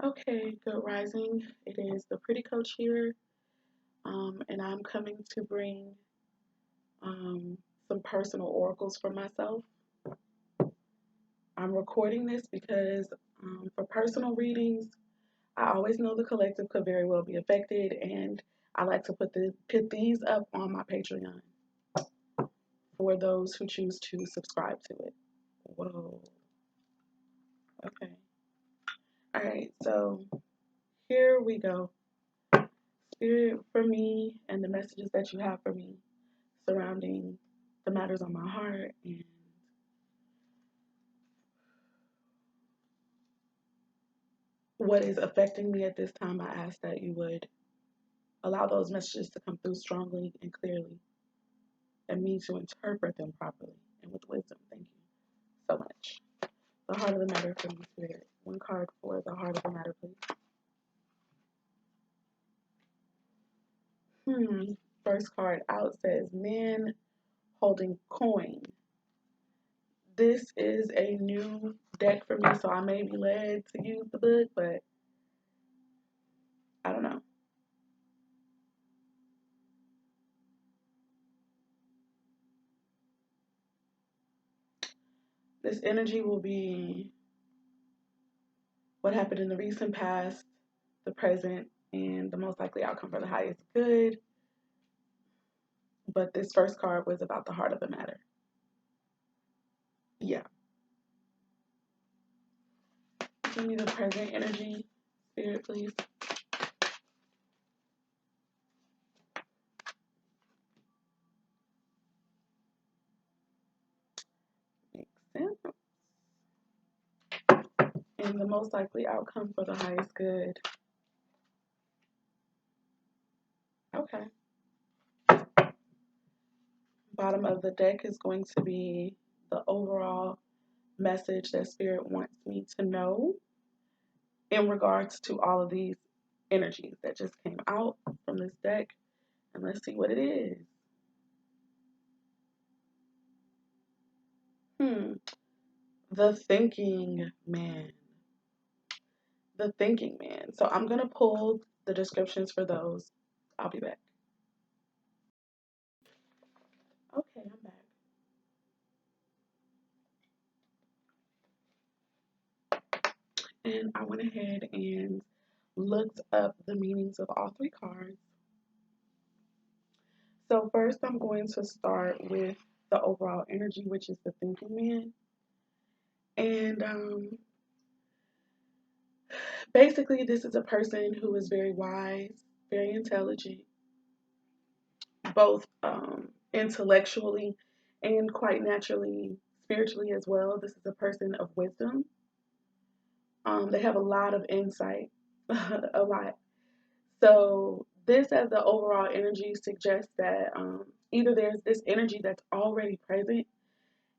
Okay, good rising. It is the Pretty Coach here, and I'm coming to bring some personal oracles for myself. I'm recording this because for personal readings, I always know the collective could very well be affected, and I like to put these up on my Patreon for those who choose to subscribe to it. Whoa. Okay. All right. So here we go. Spirit for me and the messages that you have for me surrounding the matters on my heart and what is affecting me at this time. I ask that you would allow those messages to come through strongly and clearly and me to interpret them properly and with wisdom. Thank you so much. The heart of the matter for me, Spirit. One card for the heart of the matter, please. First card out says man holding coin. This is a new deck for me, so I may be led to use the book, but I don't know. This energy will be what happened in the recent past, the present, and the most likely outcome for the highest good. But this first card was about the heart of the matter. Yeah. Give me the present energy, Spirit, please. Makes sense. And the most likely outcome for the highest good. Okay. Bottom of the deck is going to be the overall message that Spirit wants me to know in regards to all of these energies that just came out from this deck. And let's see what it is. The thinking man. The thinking man. So I'm going to pull the descriptions for those. I'll be back. Okay, I'm back. And I went ahead and looked up the meanings of all three cards. So first I'm going to start with the overall energy, which is the thinking man. And basically this is a person who is very wise, very intelligent, both intellectually and quite naturally spiritually as well. This is a person of wisdom. They have a lot of insight, a lot. So this as the overall energy suggests that either there's this energy that's already present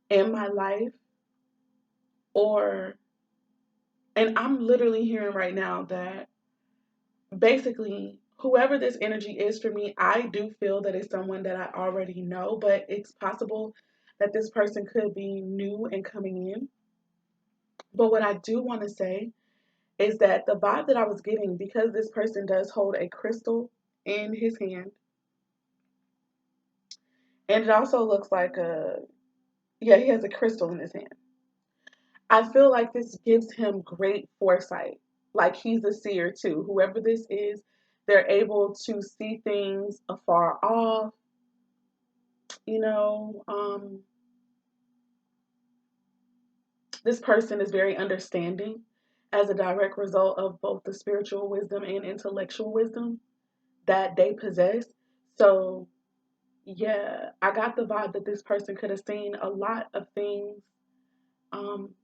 in my life, or, and I'm literally hearing right now that basically whoever this energy is for me, I do feel that it's someone that I already know, but it's possible that this person could be new and coming in. But what I do want to say is that the vibe that I was getting, because this person does hold a crystal in his hand, and it also looks like yeah, he has a crystal in his hand. I feel like this gives him great foresight. Like he's a seer too. Whoever this is, they're able to see things afar off. You know, this person is very understanding as a direct result of both the spiritual wisdom and intellectual wisdom that they possess. So, yeah, I got the vibe that this person could have seen a lot of things,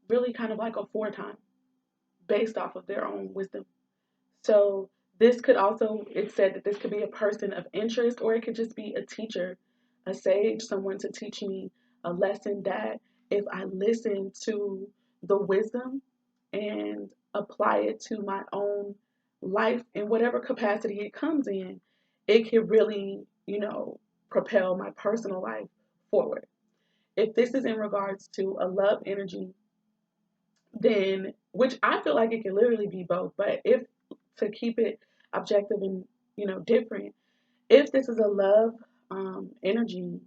really kind of like a foretime based off of their own wisdom. So, this could also, it said that this could be a person of interest, or it could just be a teacher, a sage, someone to teach me a lesson that if I listen to the wisdom and apply it to my own life in whatever capacity it comes in, it can really, propel my personal life forward. If this is in regards to a love energy, then, which I feel like it can literally be both, but if to keep it objective and, different, if this is a love energy,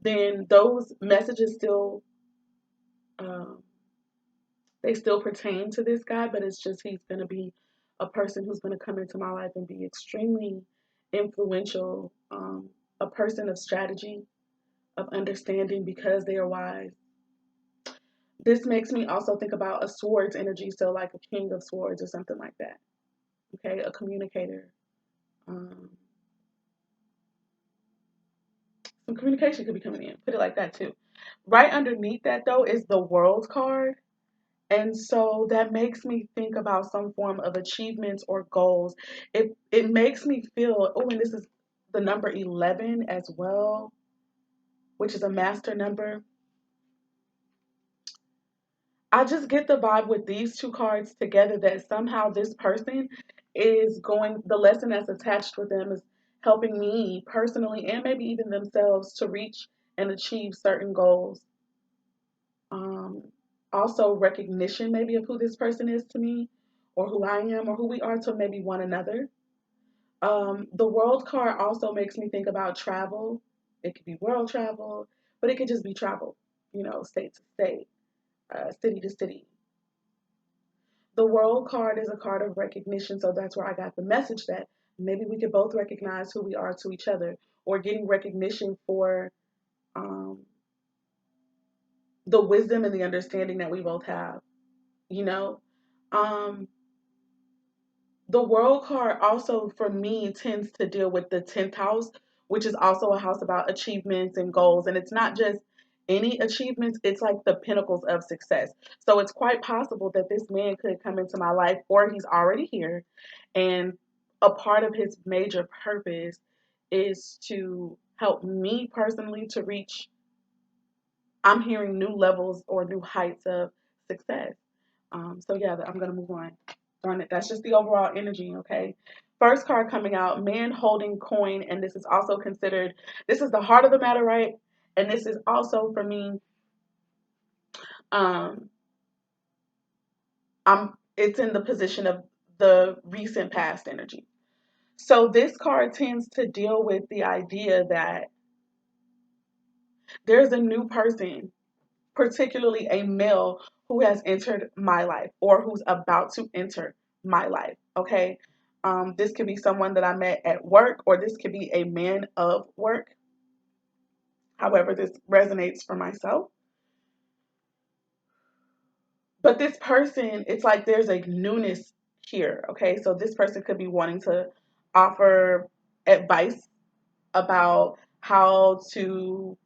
then those messages still, um, they still pertain to this guy, but it's just he's going to be a person who's going to come into my life and be extremely influential, a person of strategy, of understanding because they are wise. This makes me also think about a swords energy, so like a king of swords or something like that. Okay, a communicator. Um, some communication could be coming in. Put it like that too. Right underneath that though is the world card. And so that makes me think about some form of achievements or goals. It makes me feel, oh, and this is the number 11 as well, which is a master number. I just get the vibe with these two cards together that somehow this person is going, the lesson that's attached with them is helping me personally and maybe even themselves to reach and achieve certain goals. Um, Also, recognition maybe of who this person is to me, or who I am, or who we are to maybe one another. The world card also makes me think about travel. It could be world travel, but it could just be travel, state to state, city to city. The world card is a card of recognition, so that's where I got the message that maybe we could both recognize who we are to each other, or getting recognition for um, the wisdom and the understanding that we both have. You know, um, the world card also for me tends to deal with the 10th house, which is also a house about achievements and goals. And it's not just any achievements, it's like the pinnacles of success. So it's quite possible that this man could come into my life, or he's already here. And a part of his major purpose is to help me personally to reach, I'm hearing, new levels or new heights of success. So yeah, I'm gonna move on. Darn it, that's just the overall energy. Okay. First card coming out, man holding coin, and this is also considered. This is the heart of the matter, right? And this is also for me. Um, It's in the position of the recent past energy. So this card tends to deal with the idea that there's a new person, particularly a male, who has entered my life or who's about to enter my life. Okay. This could be someone that I met at work, or this could be a man of work. However, this resonates for myself. But this person, it's like there's a newness here. Okay. So this person could be wanting to offer advice about how to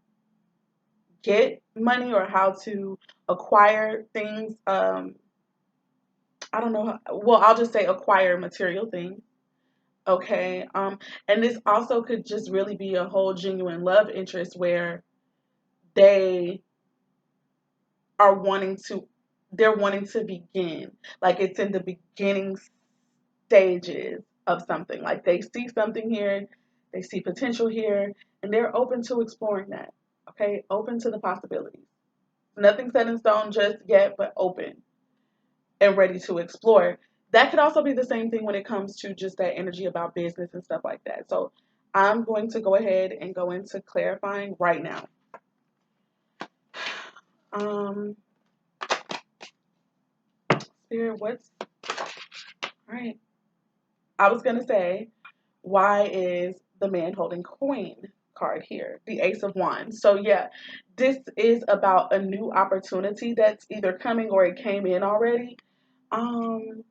get money or how to acquire things. I don't know. Well, I'll just say acquire material things. Okay. And this also could just really be a whole genuine love interest where they are they're wanting to begin. Like it's in the beginning stages of something. Like they see something here, they see potential here, and they're open to exploring that. Okay. Open to the possibilities. Nothing set in stone just yet, but open and ready to explore. That could also be the same thing when it comes to just that energy about business and stuff like that. So I'm going to go ahead and go into clarifying right now. Um, Spirit, what's all right? I was gonna say, why is the man holding coin card here? The Ace of Wands. So yeah, this is about a new opportunity that's either coming or it came in already. Um,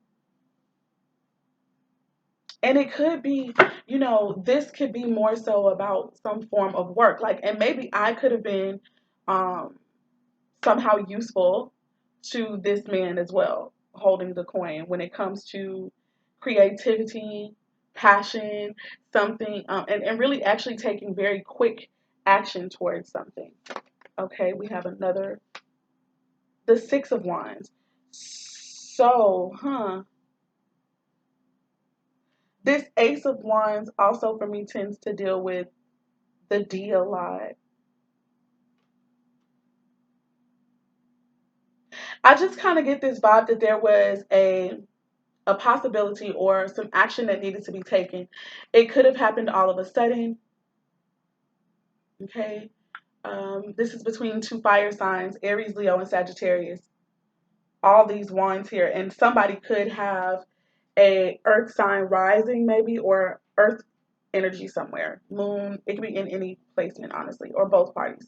And it could be, this could be more so about some form of work. Like, and maybe I could have been um, somehow useful to this man as well, holding the coin when it comes to creativity, passion, something, and really actually taking very quick action towards something. Okay, we have the Six of Wands. So, this Ace of Wands also for me tends to deal with the D a lot. I just kind of get this vibe that there was a possibility or some action that needed to be taken. It could have happened all of a sudden. Okay. This is between two fire signs, Aries, Leo, and Sagittarius. All these wands here, and somebody could have a earth sign rising maybe, or earth energy somewhere. Moon, it could be in any placement, honestly, or both parties.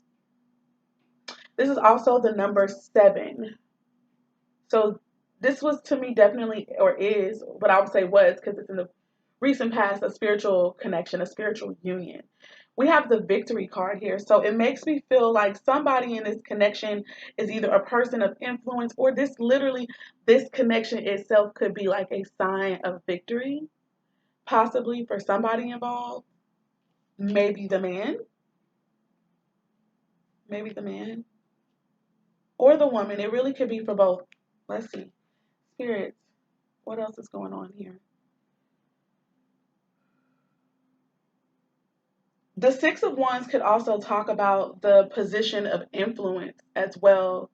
This is also the number 7. So this was to me definitely, or is, but I would say was because it's in the recent past, a spiritual connection, a spiritual union. We have the victory card here. So it makes me feel like somebody in this connection is either a person of influence, or this connection itself could be like a sign of victory, possibly for somebody involved. Maybe the man, maybe the man, or the woman. It really could be for both. Let's see. Spirits, what else is going on here? The Six of Wands could also talk about the position of influence as well.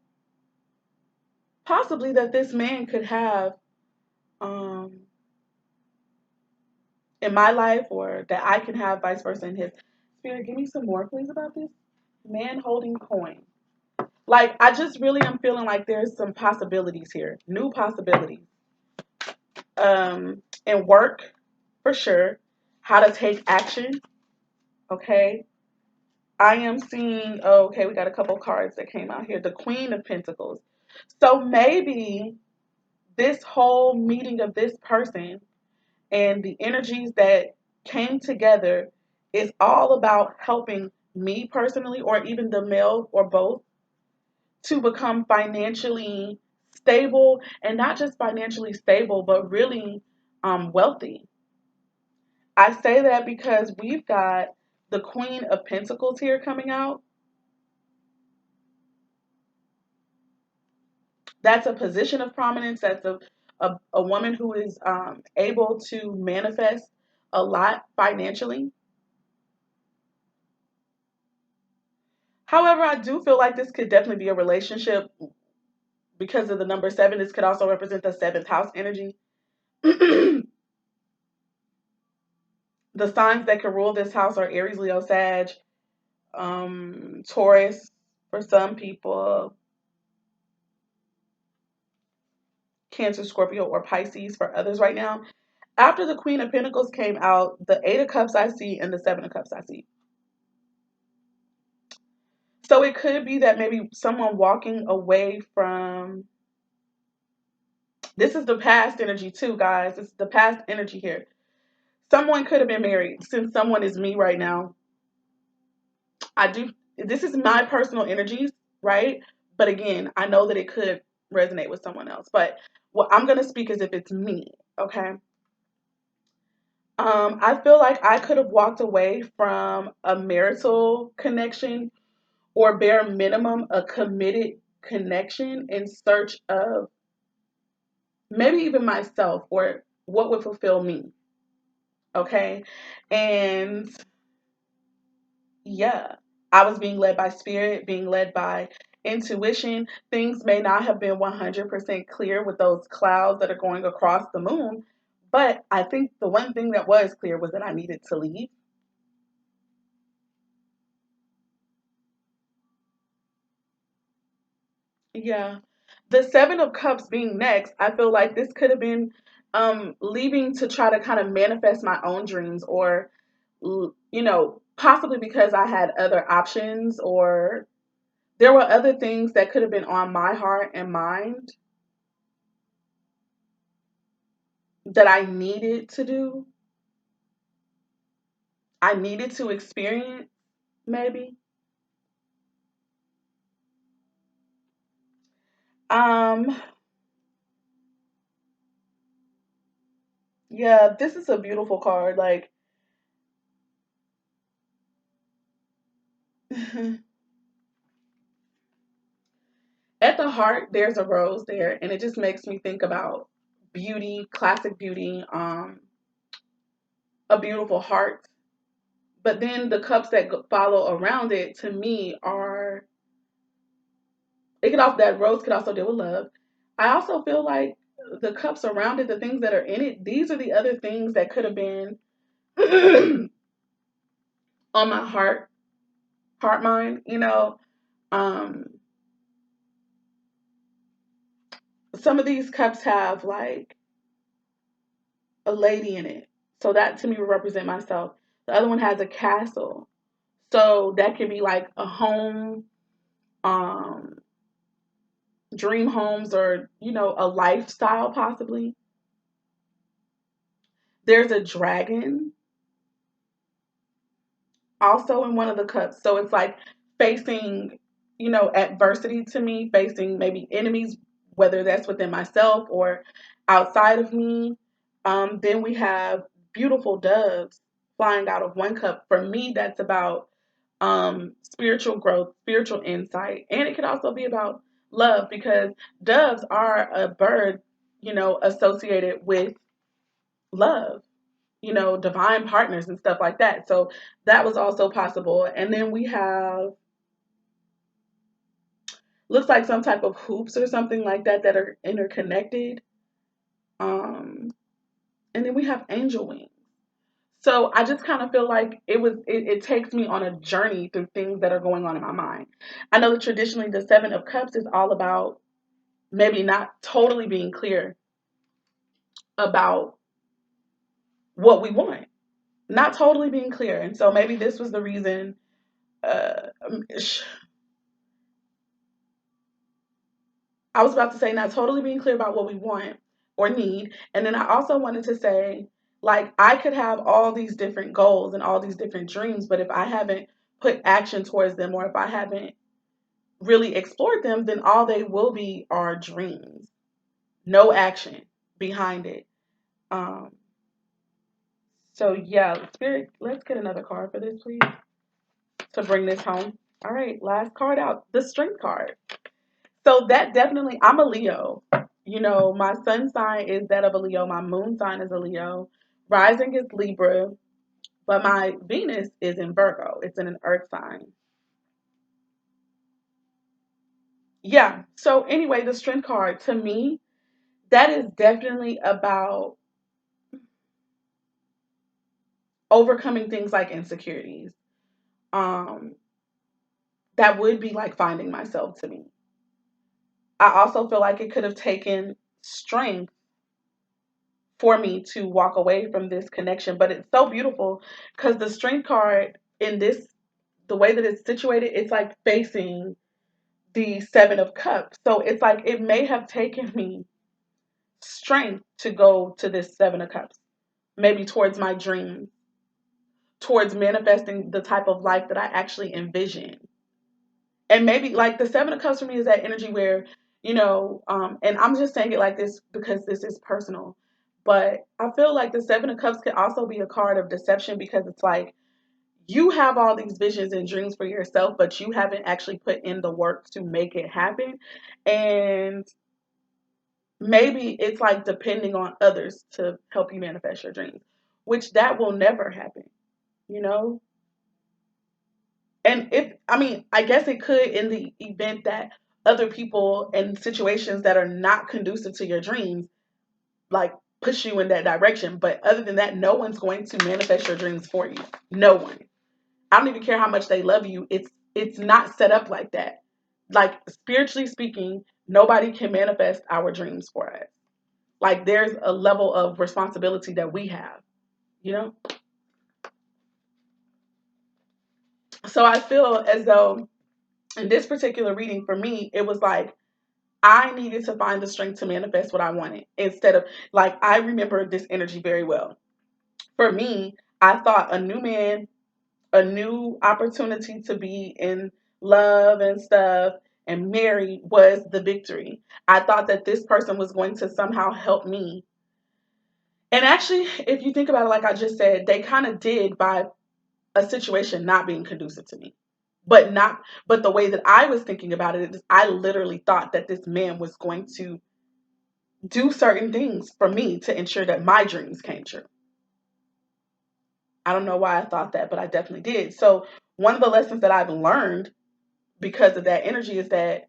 Possibly that this man could have um, in my life, or that I can have vice versa in his. Spirit, give me some more, please, about this man holding coin. Like, I just really am feeling like there's some possibilities here, new possibilities. In work, for sure, how to take action. Okay, I am seeing. Oh, okay, we got a couple cards that came out here. The Queen of Pentacles. So maybe this whole meeting of this person and the energies that came together is all about helping me personally, or even the male, or both, to become financially stable, and not just financially stable, but really wealthy. I say that because we've got the Queen of Pentacles here coming out. That's a position of prominence. That's a woman who is able to manifest a lot financially. However, I do feel like this could definitely be a relationship because of the number 7. This could also represent the 7th house energy. The signs that could rule this house are Aries, Leo, Sag, Taurus for some people, Cancer, Scorpio, or Pisces for others right now. After the Queen of Pentacles came out, the 8 of Cups I see, and the 7 of Cups I see. So it could be that maybe someone walking away from, this is the past energy too, guys. This is the past energy here. Someone could have been married. Since someone is me right now, I do, this is my personal energies, right? But again, I know that it could resonate with someone else. But what I'm going to speak as if it's me, okay? I feel like I could have walked away from a marital connection, or bare minimum a committed connection, in search of maybe even myself, or what would fulfill me. Okay. And yeah, I was being led by spirit, being led by intuition. Things may not have been 100% clear with those clouds that are going across the moon, but I think the one thing that was clear was that I needed to leave. Yeah. The 7 of Cups being next, I feel like this could have been leaving to try to kind of manifest my own dreams, or, possibly because I had other options, or there were other things that could have been on my heart and mind that I needed to do. I needed to experience, maybe. Um, yeah, this is a beautiful card. Like, at the heart, there's a rose there, and it just makes me think about beauty, classic beauty, a beautiful heart. But then the cups that follow around it, to me, are that rose could also deal with love. I also feel like the cups around it, the things that are in it, these are the other things that could have been on my heart mind, Um, some of these cups have like a lady in it. So that to me would represent myself. The other one has a castle. So that could be like a home, um, dream homes, or, a lifestyle possibly. There's a dragon also in one of the cups. So it's like facing, adversity to me, facing maybe enemies, whether that's within myself or outside of me. Then we have beautiful doves flying out of one cup. For me, that's about spiritual growth, spiritual insight, and it can also be about love because doves are a bird, associated with love, divine partners and stuff like that. So that was also possible. And then we have, looks like some type of hoops or something like that that are interconnected. Um, and then we have angel wings. So I just kind of feel like it takes me on a journey through things that are going on in my mind. I know that traditionally the Seven of Cups is all about maybe not totally being clear about what we want, not totally being clear. And so maybe this was the reason. Uh, I was about to say not totally being clear about what we want or need. And then I also wanted to say, like, I could have all these different goals and all these different dreams, but if I haven't put action towards them or if I haven't really explored them, then all they will be are dreams. No action behind it. Um, so yeah, Spirit, let's get another card for this, please, to bring this home. All right, last card out, the Strength card. So that definitely, I'm a Leo. My sun sign is that of a Leo. My moon sign is a Leo. Rising is Libra, but my Venus is in Virgo. It's in an earth sign. Yeah. So anyway, the strength card to me, that is definitely about overcoming things like insecurities. Um, that would be like finding myself to me. I also feel like it could have taken strength for me to walk away from this connection. But it's so beautiful because the strength card in this, the way that it's situated, it's like facing the Seven of Cups. So it's like it may have taken me strength to go to this Seven of Cups, maybe towards my dreams, towards manifesting the type of life that I actually envision. And maybe like the Seven of Cups for me is that energy where, and I'm just saying it like this because this is personal, but I feel like the Seven of Cups could also be a card of deception because it's like you have all these visions and dreams for yourself, but you haven't actually put in the work to make it happen. And maybe it's like depending on others to help you manifest your dreams, which that will never happen, you know? And I guess it could in the event that other people and situations that are not conducive to your dreams, like push you in that direction. But other than that, no one's going to manifest your dreams for you. No one. I don't even care how much they love you. It's not set up like that. Like spiritually speaking, nobody can manifest our dreams for us. Like there's a level of responsibility that we have, you know? So I feel as though in this particular reading for me, it was like I needed to find the strength to manifest what I wanted instead of like I remember this energy very well. For me, I thought a new man, a new opportunity to be in love and stuff and married was the victory. I thought that this person was going to somehow help me. And actually, if you think about it, like I just said, they kind of did by a situation not being conducive to me. But the way that I was thinking about it is I literally thought that this man was going to do certain things for me to ensure that my dreams came true. I don't know why I thought that, but I definitely did. So one of the lessons that I've learned because of that energy is that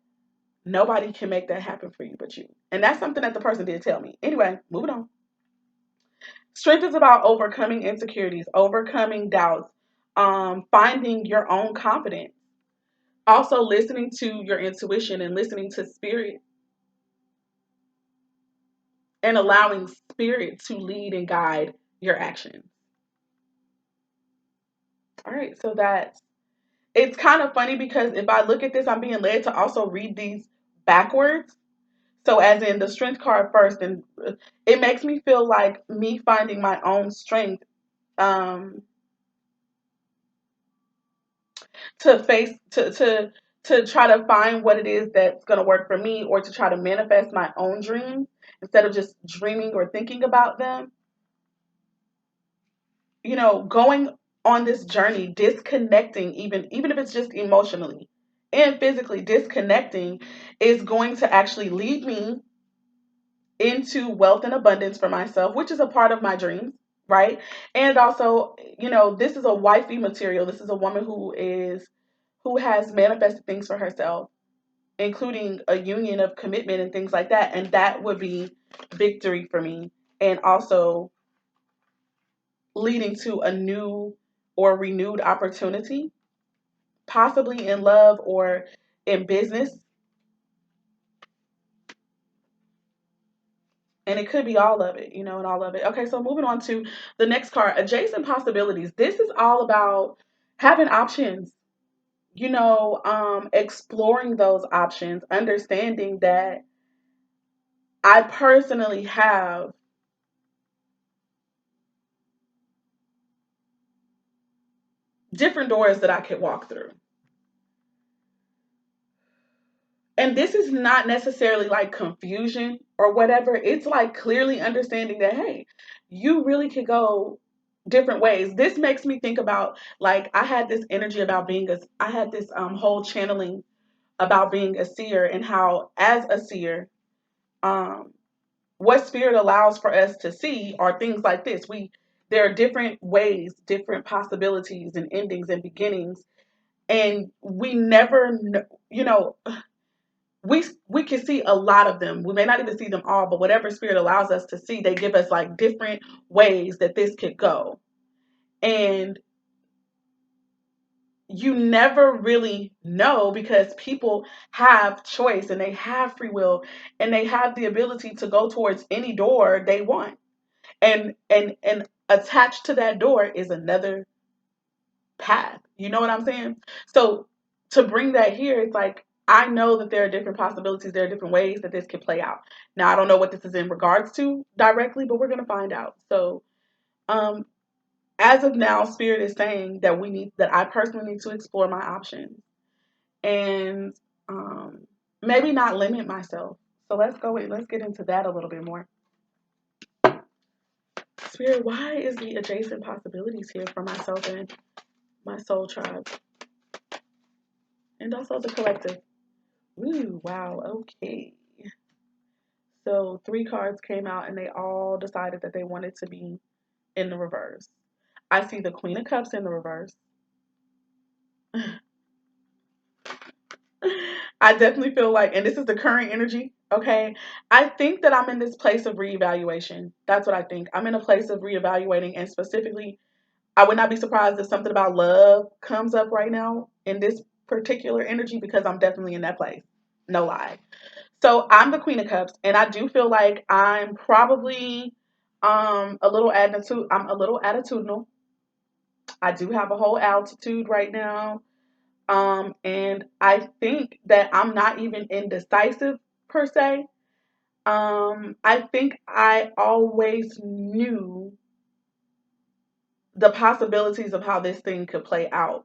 Nobody can make that happen for you but you. And that's something that the person did tell me. Anyway, moving on. Strength is about overcoming insecurities, overcoming doubts, finding your own confidence. Also, listening to your intuition and listening to spirit and allowing spirit to lead and guide your actions. All right, so that's it's kind of funny because if I look at this, I'm being led to also read these backwards. So, as in the strength card first, and it makes me feel like me finding my own strength um, to face to try to find what it is that's going to work for me, or to try to manifest my own dreams instead of just dreaming or thinking about them. Going on this journey, disconnecting, even if it's just emotionally and physically disconnecting, is going to actually lead me into wealth and abundance for myself, which is a part of my dreams, right? And also, this is a wifey material. This is a woman who has manifested things for herself, including a union of commitment and things like that. And that would be victory for me. And also leading to a new or renewed opportunity, possibly in love or in business. And it could be all of it, and all of it. Okay, so moving on to the next card, adjacent possibilities. This is all about having options, exploring those options, understanding that I personally have different doors that I could walk through. And this is not necessarily like confusion or whatever. It's like clearly understanding that, hey, you really could go different ways. This makes me think about, like, I had this energy about I had this whole channeling about being a seer, and how, as a seer, um, what spirit allows for us to see are things like this. There are different ways, different possibilities and endings and beginnings, and we never know, we can see a lot of them. We may not even see them all, but whatever spirit allows us to see, they give us like different ways that this could go. And you never really know, because people have choice and they have free will and they have the ability to go towards any door they want. And attached to that door is another path. You know what I'm saying? So to bring that here, it's like, I know that there are different possibilities, there are different ways that this could play out. Now, I don't know what this is in regards to directly, but we're going to find out. So, um, as of now, Spirit is saying that I personally need to explore my options, and maybe not limit myself. So let's get into that a little bit more. Spirit, why is the adjacent possibilities here for myself and my soul tribe, and also the collective? Ooh, wow, okay. So 3 cards came out and they all decided that they wanted to be in the reverse. I see the Queen of Cups in the reverse. I definitely feel like, and this is the current energy, okay? I think that I'm in this place of reevaluation. That's what I think. I'm in a place of reevaluating, and specifically, I would not be surprised if something about love comes up right now in this particular energy, because I'm definitely in that place. No lie. So I'm the Queen of Cups, and I do feel like I'm probably I'm a little attitudinal. I do have a whole altitude right now. And I think that I'm not even indecisive per se. I think I always knew the possibilities of how this thing could play out.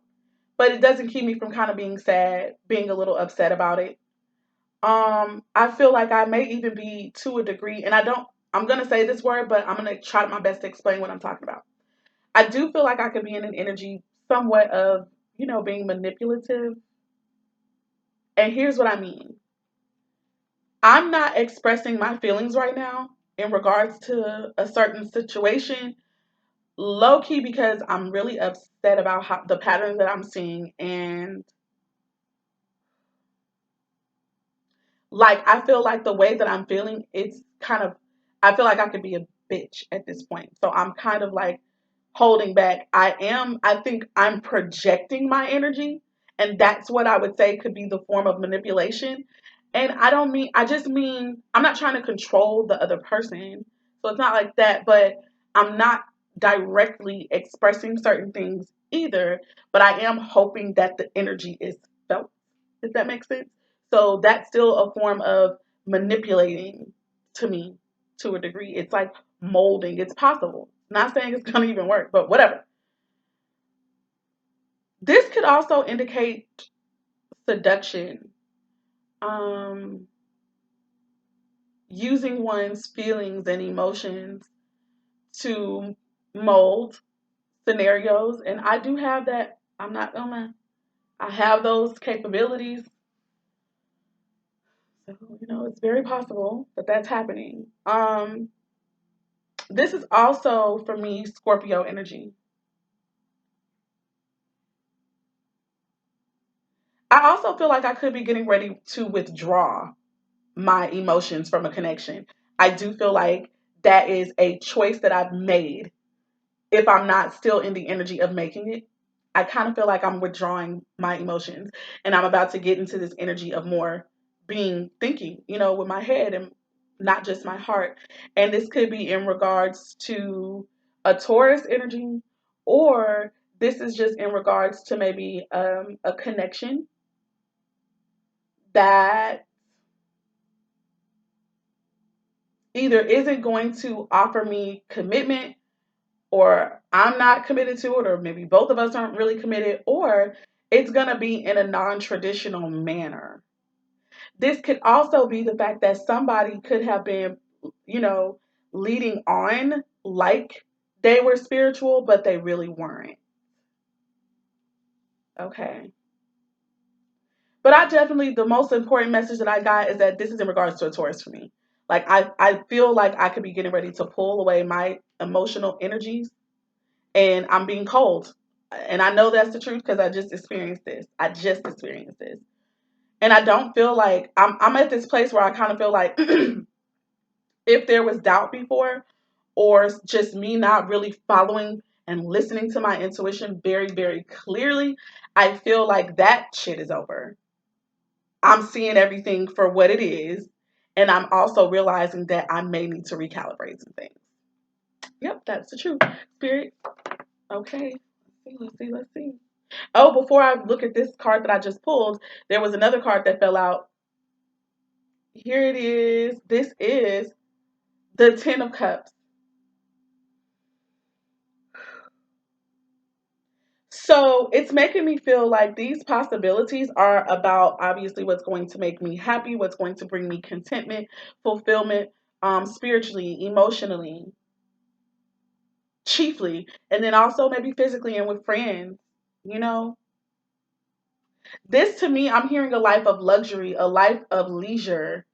But it doesn't keep me from kind of being sad, being a little upset about it. I feel like I may even be, to a degree, and I'm gonna say this word, but I'm gonna try my best to explain what I'm talking about. I do feel like I could be in an energy somewhat of, being manipulative. And here's what I mean. I'm not expressing my feelings right now in regards to a certain situation, low key, because I'm really upset about how the patterns that I'm seeing, and Like, I feel like the way that I'm feeling, it's kind of, I feel like I could be a bitch at this point. So I'm kind of like holding back. I think I'm projecting my energy. And that's what I would say could be the form of manipulation. And I just mean, I'm not trying to control the other person. So it's not like that, but I'm not directly expressing certain things either. But I am hoping that the energy is felt, if that makes sense. So that's still a form of manipulating to me to a degree. It's like molding. It's possible. Not saying it's going to even work, but whatever. This could also indicate seduction, um, using one's feelings and emotions to mold scenarios. And I do have that. I'm not gonna. I have those capabilities. So, it's very possible that that's happening. This is also for me Scorpio energy. I also feel like I could be getting ready to withdraw my emotions from a connection. I do feel like that is a choice that I've made if I'm not still in the energy of making it. I kind of feel like I'm withdrawing my emotions and I'm about to get into this energy of more being thinking, with my head and not just my heart. And this could be in regards to a Taurus energy, or this is just in regards to maybe a connection that either isn't going to offer me commitment, or I'm not committed to it, or maybe both of us aren't really committed, or it's going to be in a non traditional manner. This could also be the fact that somebody could have been, you know, leading on like they were spiritual, but they really weren't. Okay. But the most important message that I got is that this is in regards to a Taurus for me. Like, I feel like I could be getting ready to pull away my emotional energies, and I'm being cold. And I know that's the truth because I just experienced this. I just experienced this. And I don't feel like I'm at this place where I kind of feel like if there was doubt before, or just me not really following and listening to my intuition very, very clearly, I feel like that shit is over. I'm seeing everything for what it is. And I'm also realizing that I may need to recalibrate some things. Yep, that's the truth. Spirit. Okay. Let's see. Oh, before I look at this card that I just pulled, there was another card that fell out. Here it is. This is the Ten of Cups. So it's making me feel like these possibilities are about obviously what's going to make me happy, what's going to bring me contentment, fulfillment, spiritually, emotionally, chiefly, and then also maybe physically and with friends. You know, this to me, I'm hearing a life of luxury, a life of leisure.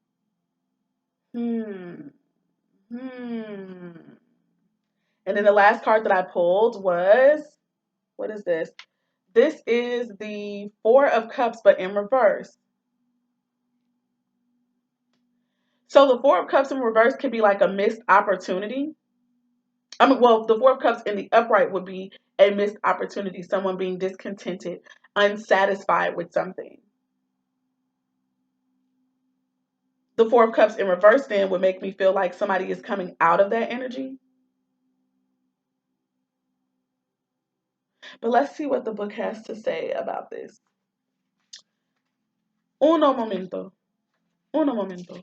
Hmm. Hmm. And then the last card that I pulled was, what is this? This is the Four of Cups, but in reverse. So the Four of Cups in reverse could be like a missed opportunity. I mean, well, the Four of Cups in the upright would be a missed opportunity, someone being discontented, unsatisfied with something. The Four of Cups in reverse then would make me feel like somebody is coming out of that energy. But let's see what the book has to say about this. Uno momento. Uno momento.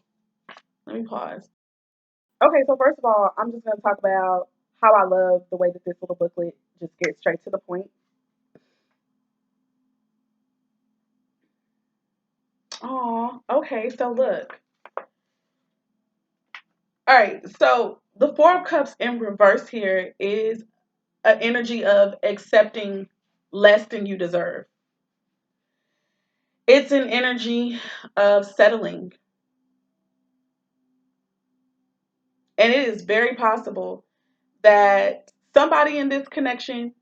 Let me pause. Okay, so first of all, I'm just going to talk about how I love the way that this little booklet just gets straight to the point. Oh, okay, so look. All right, so the Four of Cups in reverse here is an energy of accepting less than you deserve. It's an energy of settling. And it is very possible that somebody in this connection,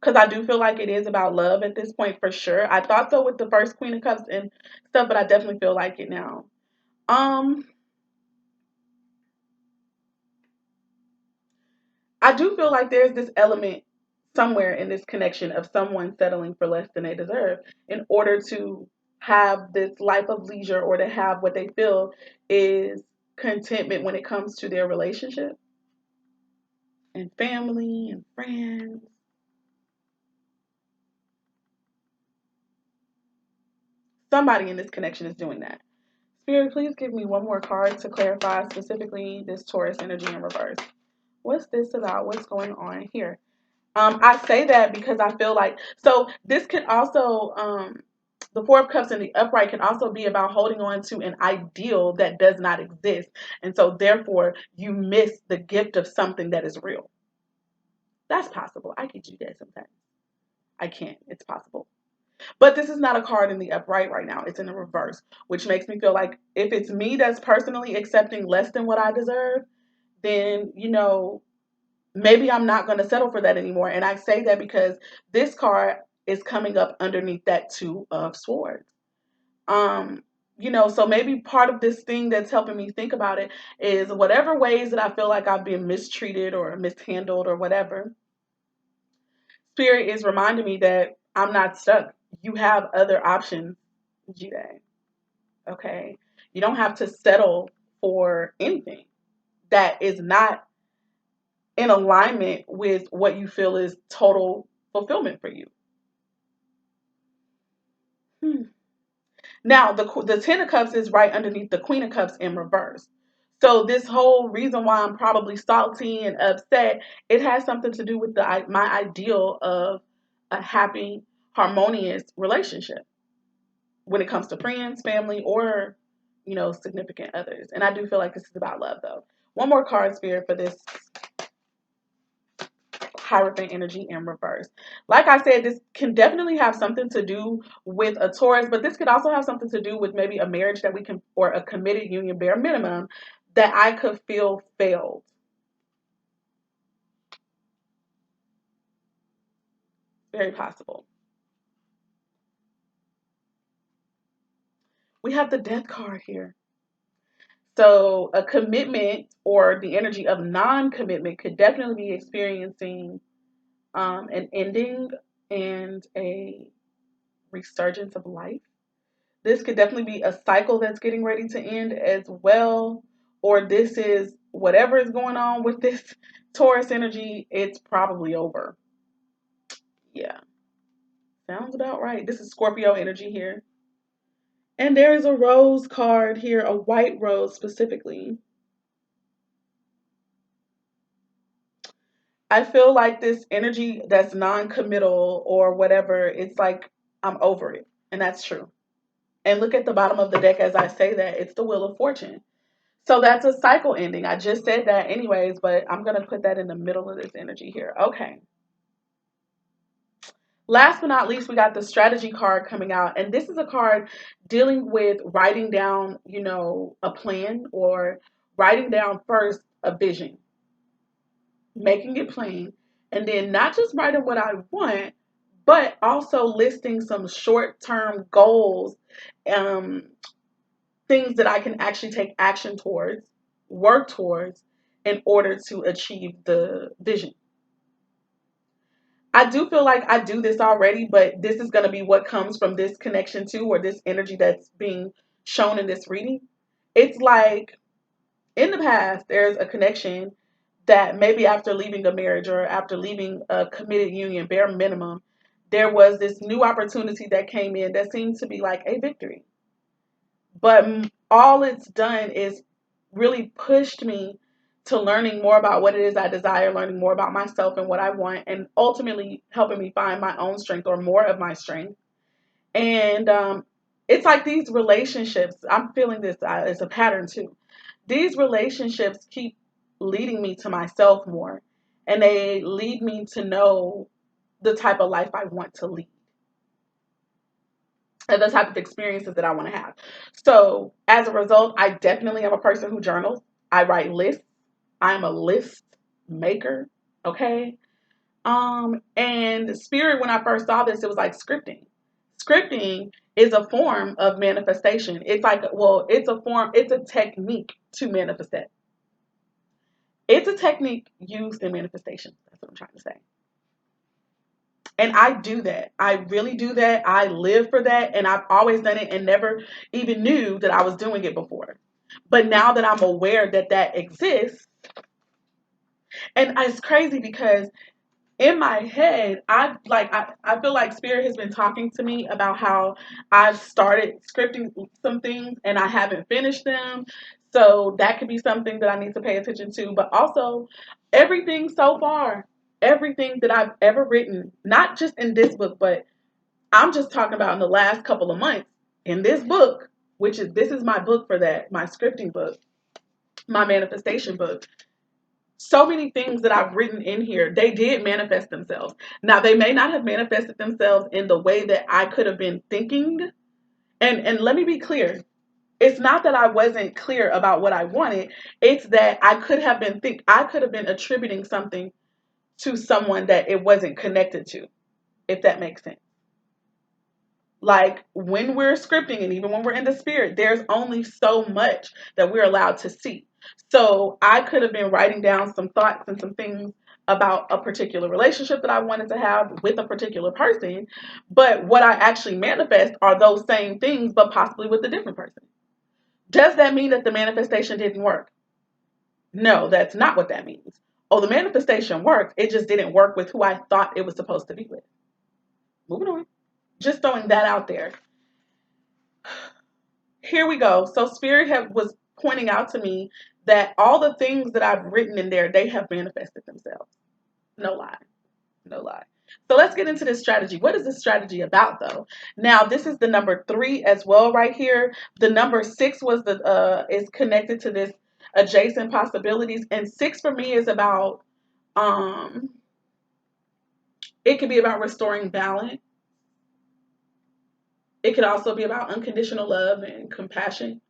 because I do feel like it is about love at this point for sure. I thought so with the first Queen of Cups and stuff, but I definitely feel like it now. Um, I do feel like there's this element somewhere in this connection of someone settling for less than they deserve in order to have this life of leisure or to have what they feel is contentment when it comes to their relationship and family and friends. Somebody in this connection is doing that. Spirit, please give me one more card to clarify specifically this Taurus energy in reverse. What's this about? What's going on here? I say that because I feel like, so this can also, the Four of Cups in the upright can also be about holding on to an ideal that does not exist. And so therefore you miss the gift of something that is real. That's possible. I could do that sometimes. I can't. It's possible. But this is not a card in the upright right now. It's in the reverse, which makes me feel like if it's me that's personally accepting less than what I deserve, then, maybe I'm not going to settle for that anymore. And I say that because this card is coming up underneath that Two of Swords. Um, so maybe part of this thing that's helping me think about it is whatever ways that I feel like I've been mistreated or mishandled or whatever, Spirit is reminding me that I'm not stuck. You have other options, Jide. Okay? You don't have to settle for anything that is not in alignment with what you feel is total fulfillment for you. Hmm. Now, the Ten of Cups is right underneath the Queen of Cups in reverse. So this whole reason why I'm probably salty and upset, it has something to do with my ideal of a happy, harmonious relationship when it comes to friends, family, or significant others. And I do feel like this is about love, though. One more card, Spirit, for this Hierophant energy in reverse. Like I said, this can definitely have something to do with a Taurus, but this could also have something to do with maybe a marriage that we can, or a committed union, bare minimum, that I could feel failed. Very possible. We have the Death card here. So a commitment or the energy of non-commitment could definitely be experiencing an ending and a resurgence of life. This could definitely be a cycle that's getting ready to end as well. Or this is whatever is going on with this Taurus energy, it's probably over. Yeah, sounds about right. This is Scorpio energy here. And there's a rose card here, a white rose specifically. I feel like this energy that's non committal or whatever, it's like I'm over it. And that's true. And look at the bottom of the deck as I say that. It's the Wheel of Fortune. So that's a cycle ending. I just said that anyways, but I'm going to put that in the middle of this energy here. Okay. Last but not least, we got the strategy card coming out. And this is a card dealing with writing down, a plan or writing down first a vision, making it plain, and then not just writing what I want, but also listing some short-term goals, um, things that I can actually take action towards, work towards, in order to achieve the vision. I do feel like I do this already, but this is going to be what comes from this connection too, or this energy that's being shown in this reading. It's like in the past, there's a connection that maybe after leaving a marriage or after leaving a committed union, bare minimum, there was this new opportunity that came in that seemed to be like a victory. But all it's done is really pushed me to learning more about what it is I desire, learning more about myself and what I want, and ultimately helping me find my own strength or more of my strength. And it's like these relationships, I'm feeling this as a pattern too. These relationships keep leading me to myself more, and they lead me to know the type of life I want to lead and the type of experiences that I want to have. So as a result, I definitely am a person who journals. I write lists. I'm a list maker. Okay. And Spirit, when I first saw this, it was like scripting. Scripting is a form of manifestation. It's like, well, it's a form, it's a technique to manifest. It's a technique used in manifestation. That's what I'm trying to say. And I do that. I really do that. I live for that. And I've always done it and never even knew that I was doing it before. But now that I'm aware that that exists, and it's crazy because in my head, I feel like Spirit has been talking to me about how I've started scripting some things and I haven't finished them. So that could be something that I need to pay attention to. But also everything so far, everything that I've ever written, not just in this book, but I'm just talking about in the last couple of months in this book, which is this is my book for that, my scripting book, my manifestation book. So many things that I've written in here, they did manifest themselves. Now, they may not have manifested themselves in the way that I could have been thinking. And let me be clear. It's not that I wasn't clear about what I wanted. It's that I could have been attributing something to someone that it wasn't connected to, if that makes sense. Like when we're scripting and even when we're in the spirit, there's only so much that we're allowed to see. So I could have been writing down some thoughts and some things about a particular relationship that I wanted to have with a particular person. But what I actually manifest are those same things, but possibly with a different person. Does that mean that the manifestation didn't work? No, that's not what that means. Oh, the manifestation worked. It just didn't work with who I thought it was supposed to be with. Moving on. Just throwing that out there. Here we go. So was pointing out to me that all the things that I've written in there, they have manifested themselves. No lie. No lie. So let's get into this strategy. What is this strategy about though? Now, this is the number 3 as well right here. The number 6 was is connected to this adjacent possibilities. And 6 for me is about um it could be about restoring balance. It could also be about unconditional love and compassion.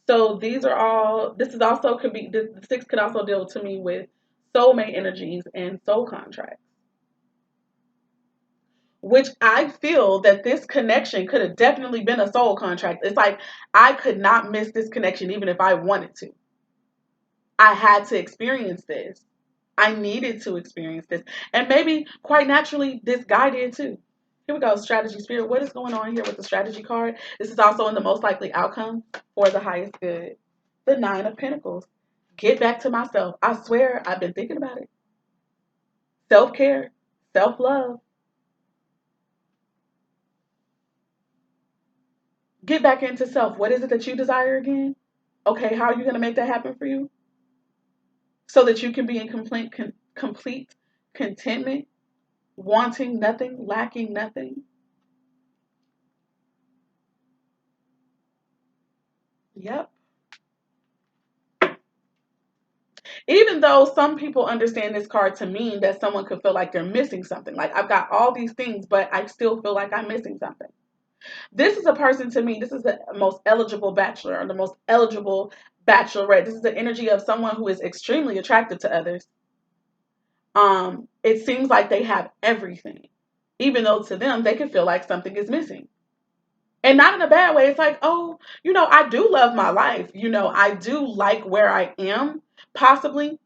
So this is also could be, the 6 could also deal to me with soulmate energies and soul contracts, which I feel that this connection could have definitely been a soul contract. It's like I could not miss this connection even if I wanted to. I had to experience this. I needed to experience this. And maybe quite naturally, this guy did too. Here we go, strategy spirit. What is going on here with the strategy card? This is also in the most likely outcome for the highest good. The 9 of Pentacles. Get back to myself. I swear I've been thinking about it. Self-care, self-love. Get back into self. What is it that you desire again? Okay, how are you going to make that happen for you? So that you can be in complete contentment, wanting nothing, lacking nothing. Yep. Even though some people understand this card to mean that someone could feel like they're missing something. Like I've got all these things, but I still feel like I'm missing something. This is a person to me, this is the most eligible bachelor or the most eligible bachelorette. This is the energy of someone who is extremely attractive to others. It seems like they have everything, even though to them they can feel like something is missing. And not in a bad way. It's like, oh, I do love my life. I do like where I am, possibly.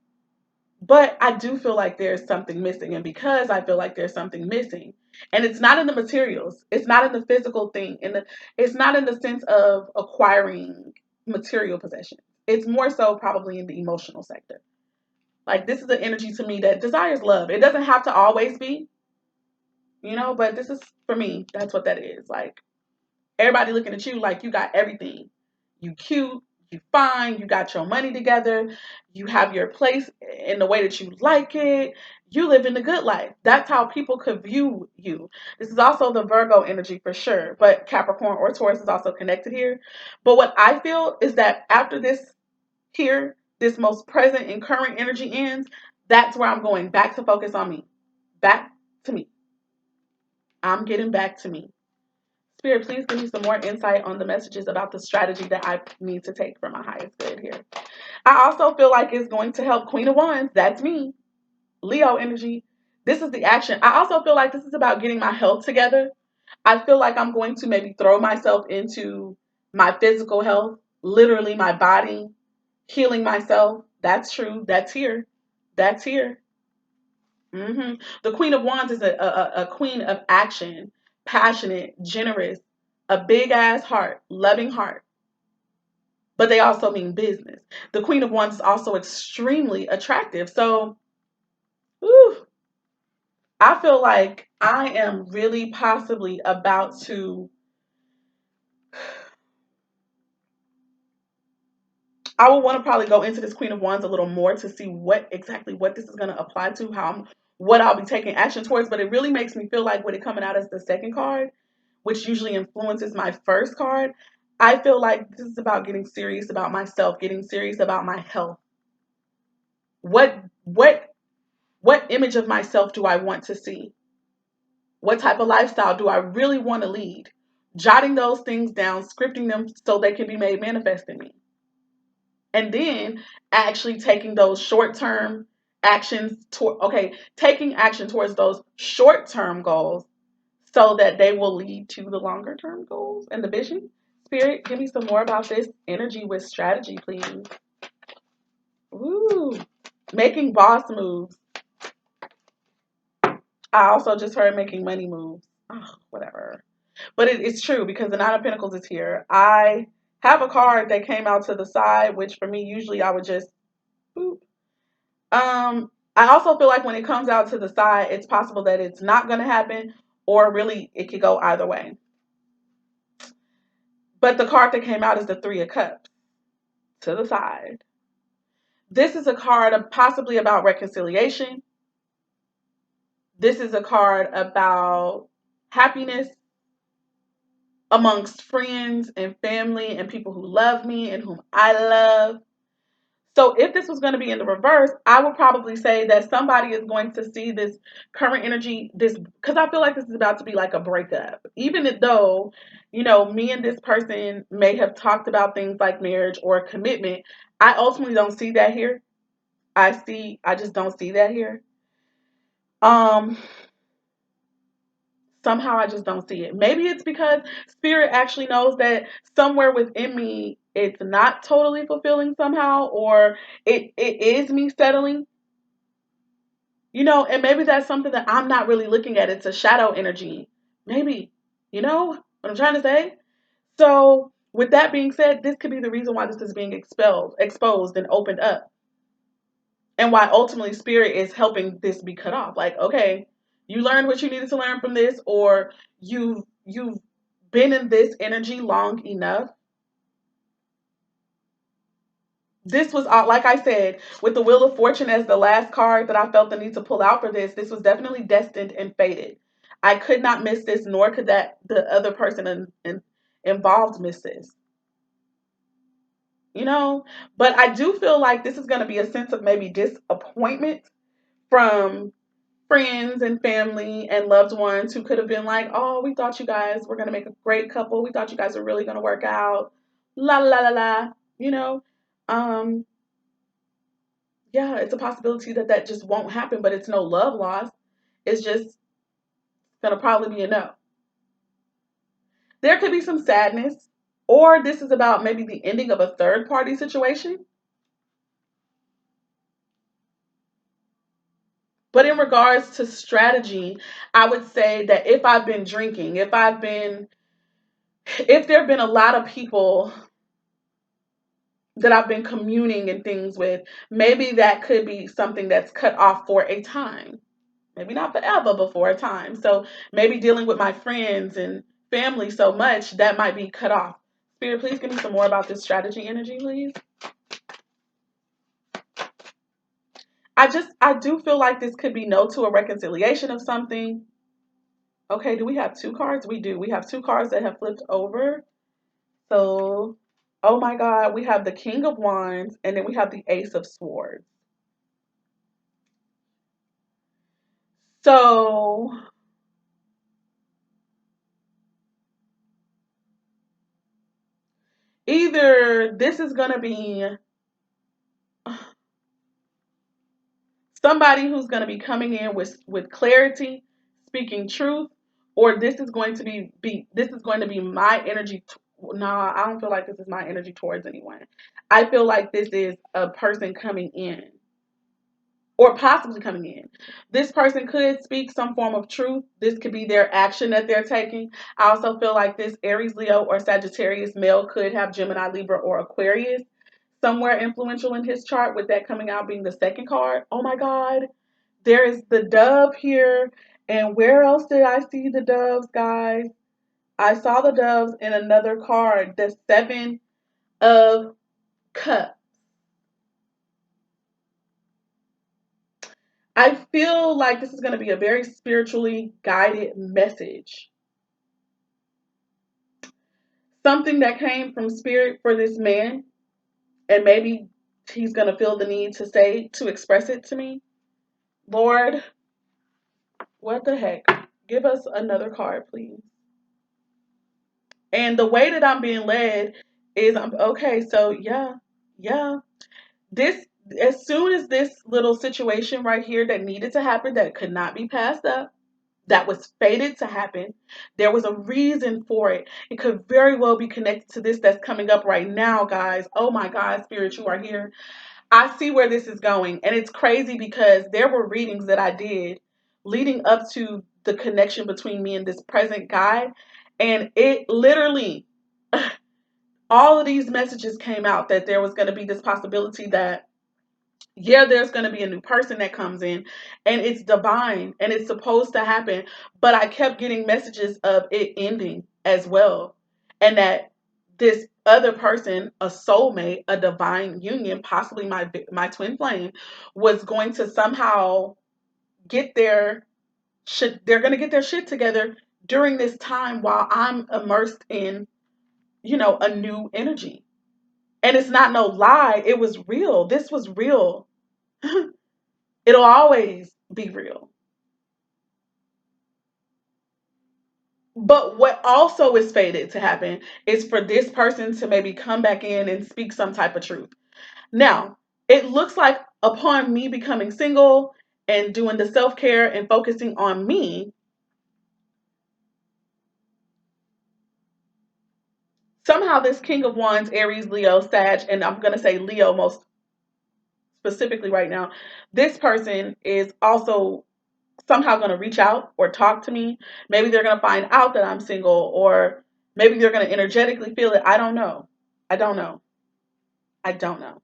But I do feel like there's something missing. And because I feel like there's something missing, and it's not in the materials, it's not in the physical thing, it's not in the sense of acquiring material possession. It's more so probably in the emotional sector. Like this is the energy to me that desires love. It doesn't have to always be, but this is for me, that's what that is. Like everybody looking at you like you got everything. You cute, you fine, you got your money together, you have your place in the way that you like it. You live in the good life. That's how people could view you. This is also the Virgo energy for sure, but Capricorn or Taurus is also connected here. But what I feel is that after this most present and current energy ends, that's where I'm going back to focus on me. Back to me. I'm getting back to me. Spirit, please give me some more insight on the messages about the strategy that I need to take for my highest good here. I also feel like it's going to help Queen of Wands. That's me. Leo energy. This is the action. I also feel like this is about getting my health together. I feel like I'm going to maybe throw myself into my physical health, literally my body, healing myself. That's true. That's here. That's here. The Queen of Wands is a queen of action, passionate, generous, a big ass heart, loving heart. But they also mean business. The Queen of Wands is also extremely attractive. So, whew, I feel like I am really possibly about to. I will want to probably go into this Queen of Wands a little more to see what this is going to apply to, what I'll be taking action towards. But it really makes me feel like with it coming out as the second card, which usually influences my first card, I feel like this is about getting serious about myself, getting serious about my health. What what what image of myself do I want to see? What type of lifestyle do I really want to lead? Jotting those things down, scripting them so they can be made manifest in me. And then actually taking those short-term actions taking action towards those short-term goals so that they will lead to the longer-term goals and the vision. Spirit, give me some more about this energy with strategy, please. Ooh, making boss moves. I also just heard making money moves. Oh, whatever. But it's true because the Nine of Pentacles is here. I have a card that came out to the side, which for me, usually I would just boop. I also feel like when it comes out to the side, it's possible that it's not going to happen, or really it could go either way. But the card that came out is the Three of Cups to the side. This is a card possibly about reconciliation. This is a card about happiness amongst friends and family and people who love me and whom I love. So if this was going to be in the reverse, I would probably say that somebody is going to see this current energy, because I feel like this is about to be like a breakup. Even though, me and this person may have talked about things like marriage or commitment, I ultimately don't see that here. I just don't see that here. Um, Somehow I just don't see it. Maybe it's because spirit actually knows that somewhere within me it's not totally fulfilling somehow, or it is me settling. And maybe that's something that I'm not really looking at. It's a shadow energy. Maybe. You know what I'm trying to say? So, with that being said, this could be the reason why this is being exposed, and opened up. And why ultimately spirit is helping this be cut off. Like, okay, you learned what you needed to learn from this, or you've been in this energy long enough. This was, like I said, with the Wheel of Fortune as the last card that I felt the need to pull out for this. This was definitely destined and fated. I could not miss this, nor could the other person involved miss this. But I do feel like this is going to be a sense of maybe disappointment from friends and family and loved ones who could have been like, oh, we thought you guys were going to make a great couple. We thought you guys were really going to work out. La la la la. You know, um, yeah, it's a possibility that just won't happen, but it's no love loss. It's just going to probably be a no. There could be some sadness, or this is about maybe the ending of a third party situation. But in regards to strategy, I would say that if I've been drinking, if there have been a lot of people that I've been communing and things with, maybe that could be something that's cut off for a time. Maybe not forever, but for a time. So maybe dealing with my friends and family so much, that might be cut off. Spirit, please give me some more about this strategy energy, please. I do feel like this could be no to a reconciliation of something. Okay, do we have two cards? We do. We have two cards that have flipped over. So, oh my God, we have the King of Wands and then we have the Ace of Swords. So, either this is going to be somebody who's going to be coming in with clarity, speaking truth, or this is going to this is going to be my energy. Nah, I don't feel like this is my energy towards anyone. I feel like this is a person coming in, or possibly coming in. This person could speak some form of truth. This could be their action that they're taking. I also feel like this Aries, Leo, or Sagittarius male could have Gemini, Libra, or Aquarius somewhere influential in his chart, with that coming out being the second card. Oh my God. There is the dove here. And where else did I see the doves, guys? I saw the doves in another card, the Seven of Cups. I feel like this is going to be a very spiritually guided message. Something that came from spirit for this man, and maybe he's going to feel the need to express it to me. Lord, what the heck? Give us another card, please. And the way that I'm being led is, okay, so yeah. This, as soon as this little situation right here that needed to happen, that could not be passed up, that was fated to happen, there was a reason for it. It could very well be connected to this that's coming up right now, guys. Oh my God, Spirit, you are here. I see where this is going. And it's crazy because there were readings that I did leading up to the connection between me and this present guy. And it literally, all of these messages came out that there was going to be this possibility that, yeah, there's going to be a new person that comes in, and it's divine and it's supposed to happen. But I kept getting messages of it ending as well. And that this other person, a soulmate, a divine union, possibly my twin flame, was going to somehow get their shit. They're going to get their shit together during this time while I'm immersed in, a new energy. And it's not no lie. It was real. This was real. It'll always be real. But what also is fated to happen is for this person to maybe come back in and speak some type of truth. Now, it looks like upon me becoming single and doing the self-care and focusing on me, somehow this King of Wands, Aries, Leo, Sag, and I'm going to say Leo most specifically right now, this person is also somehow going to reach out or talk to me. Maybe they're going to find out that I'm single, or maybe they're going to energetically feel it. I don't know. I don't know. I don't know.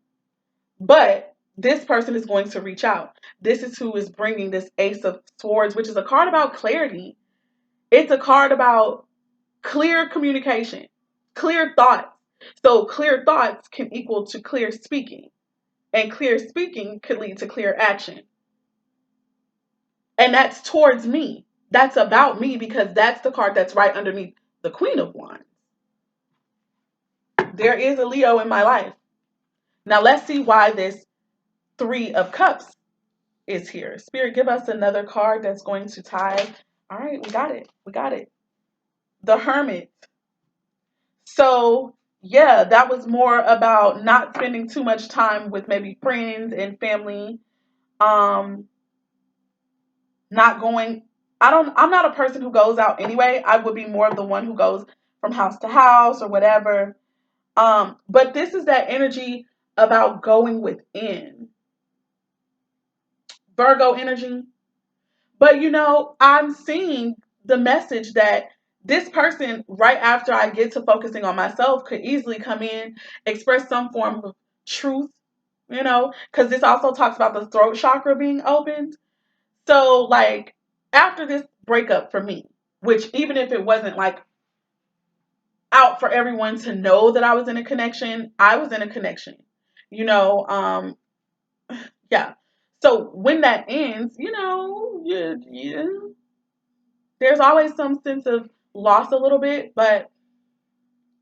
But this person is going to reach out. This is who is bringing this Ace of Swords, which is a card about clarity. It's a card about clear communication, clear thoughts. So clear thoughts can equal to clear speaking, and clear speaking could lead to clear action. And that's towards me. That's about me, because that's the card that's right underneath the Queen of Wands. There is a Leo in my life. Now let's see why this Three of Cups is here. Spirit, give us another card that's going to tie. All right, we got it. We got it. The Hermit. So, yeah, that was more about not spending too much time with maybe friends and family. Um, not going, I'm not a person who goes out anyway. I would be more of the one who goes from house to house or whatever. But this is that energy about going within. Virgo energy. But I'm seeing the message that this person, right after I get to focusing on myself, could easily come in, express some form of truth, because this also talks about the throat chakra being opened. So, like, after this breakup for me, which even if it wasn't like out for everyone to know that I was in a connection, I was in a connection, you know, um, yeah. So when that ends, there's always some sense of loss a little bit, but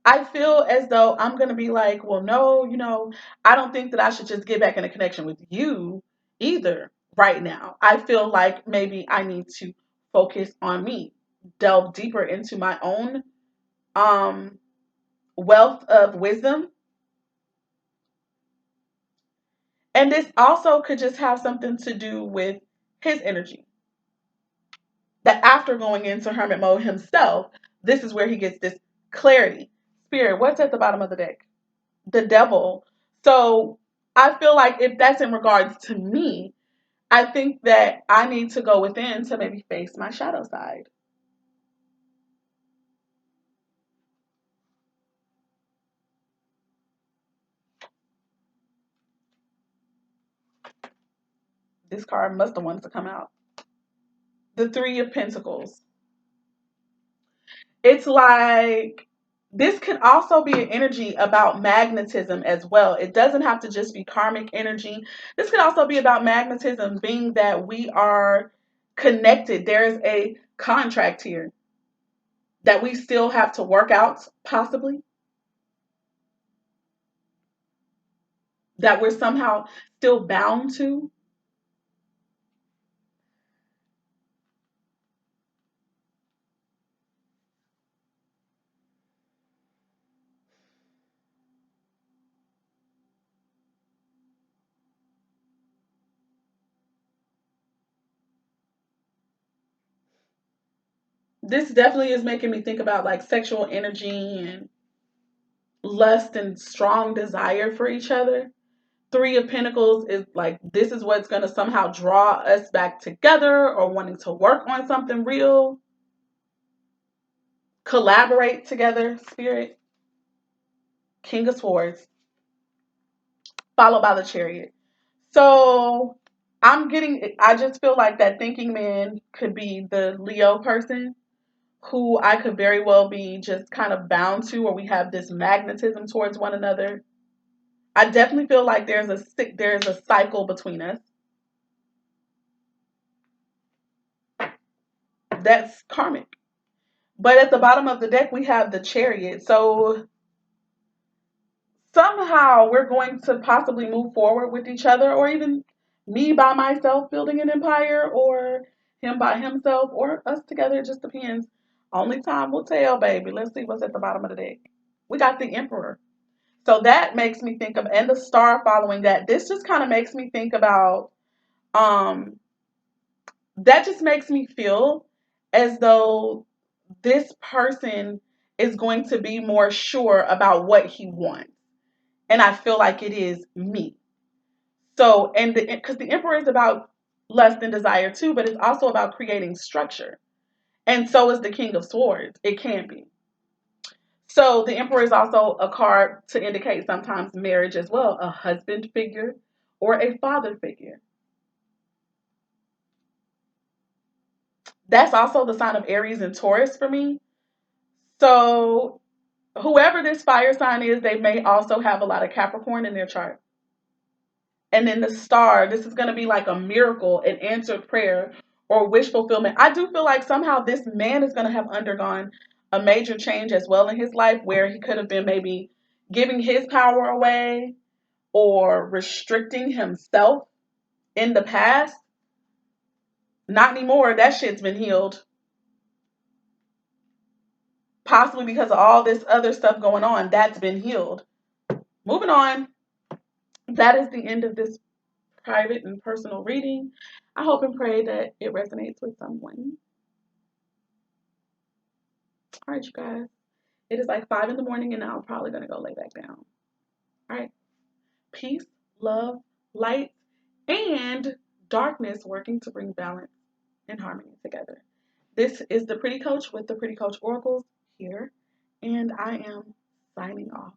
I feel as though I'm going to be like, well, no, I don't think that I should just get back in a connection with you either right now. I feel like maybe I need to focus on me, delve deeper into my own um, wealth of wisdom. And this also could just have something to do with his energy. that after going into hermit mode himself, this is where he gets this clarity. Spirit, what's at the bottom of the deck? The devil. So I feel like if that's in regards to me, I think that I need to go within to maybe face my shadow side. This card must have wanted to come out. The Three of Pentacles. It's like this can also be an energy about magnetism as well. It doesn't have to just be karmic energy. This could also be about magnetism, being that we are connected. There's a contract here that we still have to work out, possibly, that we're somehow still bound to. This definitely is making me think about like sexual energy and lust and strong desire for each other. Three of Pentacles is like this is what's going to somehow draw us back together, or wanting to work on something real, collaborate together. Spirit, King of Swords, followed by the Chariot. So I just feel like that thinking man could be the Leo person who I could very well be just kind of bound to, or we have this magnetism towards one another. I definitely feel like there's a cycle between us that's karmic. But at the bottom of the deck, we have the Chariot. So somehow we're going to possibly move forward with each other, or even me by myself building an empire, or him by himself, or us together. It just depends. Only time will tell, baby. Let's see what's at the bottom of the deck. We got the Emperor. So that makes me think of, and the star following that. This just kind of makes me think about, um, that just makes me feel as though this person is going to be more sure about what he wants. And I feel like it is me. So, and because the Emperor is about lust and desire too, but it's also about creating structure. And so is the King of Swords. It can be. So the Emperor is also a card to indicate sometimes marriage as well, a husband figure or a father figure. That's also the sign of Aries and Taurus for me. So whoever this fire sign is, they may also have a lot of Capricorn in their chart. And then the star, this is going to be like a miracle, an answered prayer, or wish fulfillment. I do feel like somehow this man is going to have undergone a major change as well in his life, where he could have been maybe giving his power away or restricting himself in the past. Not anymore. That shit's been healed. Possibly because of all this other stuff going on, that's been healed. Moving on. That is the end of this private and personal reading. I hope and pray that it resonates with someone. All right, you guys. It is like 5 in the morning, and now I'm probably going to go lay back down. All right. Peace, love, light, and darkness working to bring balance and harmony together. This is the Pretty Coach with the Pretty Coach Oracles here, and I am signing off.